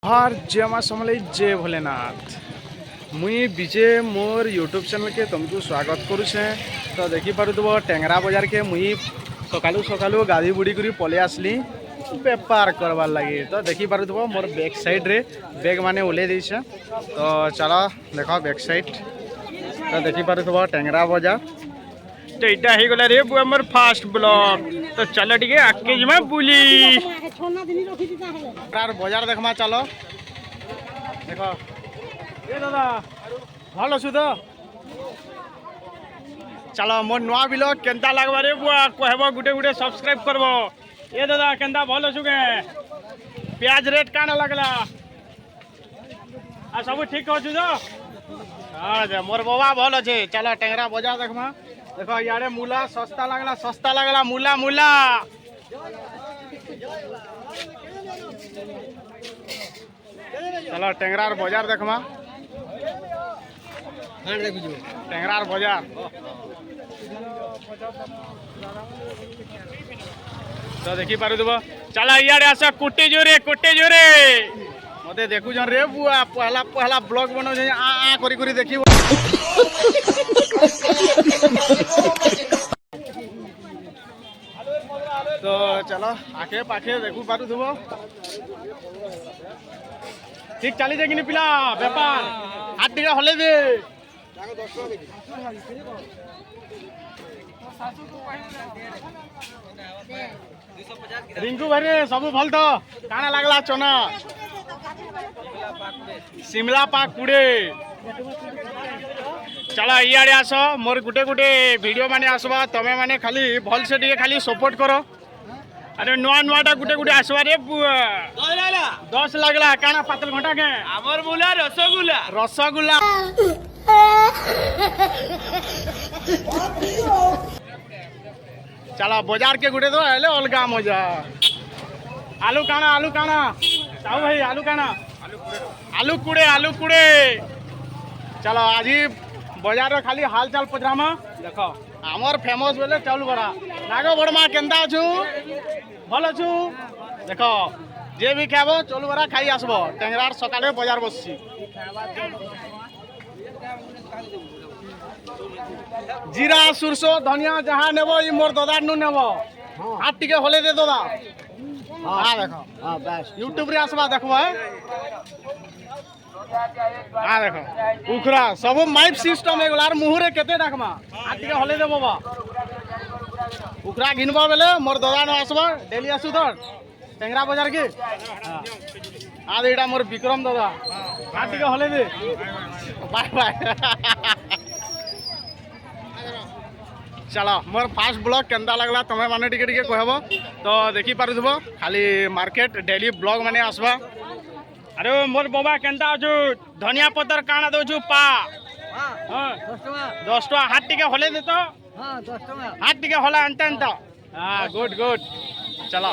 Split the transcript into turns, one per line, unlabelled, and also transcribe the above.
हर जय माँ समलेई जय भोलेनाथ। मुई विजय मोर यूट्यूब चैनल के तुमको स्वागत करुचे। तो देखी पारुथबो टेंगरा बाजार के मुई सकालू सकालू गाड़ी बुड़ी करी पले आसली बेपार करवार लगी। तो देखी पारुथबो मोर बैक साइड रे बैग माने ओले देइछे। तो चलो देखो बैक साइड। तो देखी पारुथबो टेंगरा बाजार। तो इटा ही गला रे हमर फास्ट ब्लॉग। तो चलो टिके आके जिमा बुली तार बाजार देखमा। चलो देखो ए दादा भल अछु तो। चलो मोर नुआ ब्लॉग केनता लागबा रे बुआ कहबो गुटे गुटे सब्सक्राइब करबो। ए दादा केनता भल अछु के प्याज रेट काना लागला आ सब ठीक अछु तो। हां जे मोर बाबा भल अछे। चलो टेंगरा बाजार देखमा। देखो यारे मूला सस्ता लागला मूला मूला। चलो टेंगरार बाजार देखमा। टेंगरार बाजार तो देखी पारु देबो। चला इयाडे आस कुट्टी जोरे मते देखु जन रे बुआ पहला पहला ब्लॉग बनो जे आ करी करी देखी। तो चलो आखे पाखे देखू पारु देबो। ठीक चली जाए कि पिला बेपार हाथ टिका हले दे। रिंकू भाई सब भल तो काना लागला चना शिमला पाक कुड़े। चलो इयाडे आस मोर गुटे गुटे वीडियो माने आसबा। तमे माने खाली भल से टिके खाली सपोर्ट करो। अरे नुआ नुआटा गुटे गुटे आसबा रे बुआ। 10 लागला काना पातल घंटा के हमर बुला रसगुल्ला चलो बाजार के गुटे तो हेले अलगा मजा। आलू काना साहू भाई आलू काना आलू कुड़े। चलो आज बाजार खाली हाल चाल पचरामा। देखो आमर फेमस बोले चाउल बड़ा नागो बड़मा केनता अछु भल अछु। देखो जे भी खाबो चाउल बड़ा खाई आसबो। टेंगरार सकाले बाजार बससी। जीरा सुरसो धनिया जहाँ नेबो ई मोर दादा नु नेबो। हाथ टिके होले दे दादा। हां देखो हां बस यूट्यूब रे आसबा देखबो है। हां देखो उखरा सब माइप सिस्टम एगलार मुहरे केते डाकमा हाथ टिके होले दे बाबा। उखरा घिनबा बेले मोर दादा न आसबा डेली आसु तो टेंगरा बाजार के। हां आ एटा मोर विक्रम दादा हाथ टिके होले दे बाय बाय। चलो मोर फास्ट ब्लॉग केनता लागला तमे माने टिके टिके कहबो। तो देखी पारुथबो खाली मार्केट डेली ब्लॉग माने आसबा। अरे मोर बाबा केनता अछु धनिया पत्तर काना दोछु पा। हां 10 टका हाथ टिके होले दे तो। हां 10 टका हाथ टिके होला अंत अंत। हां गुड चलो।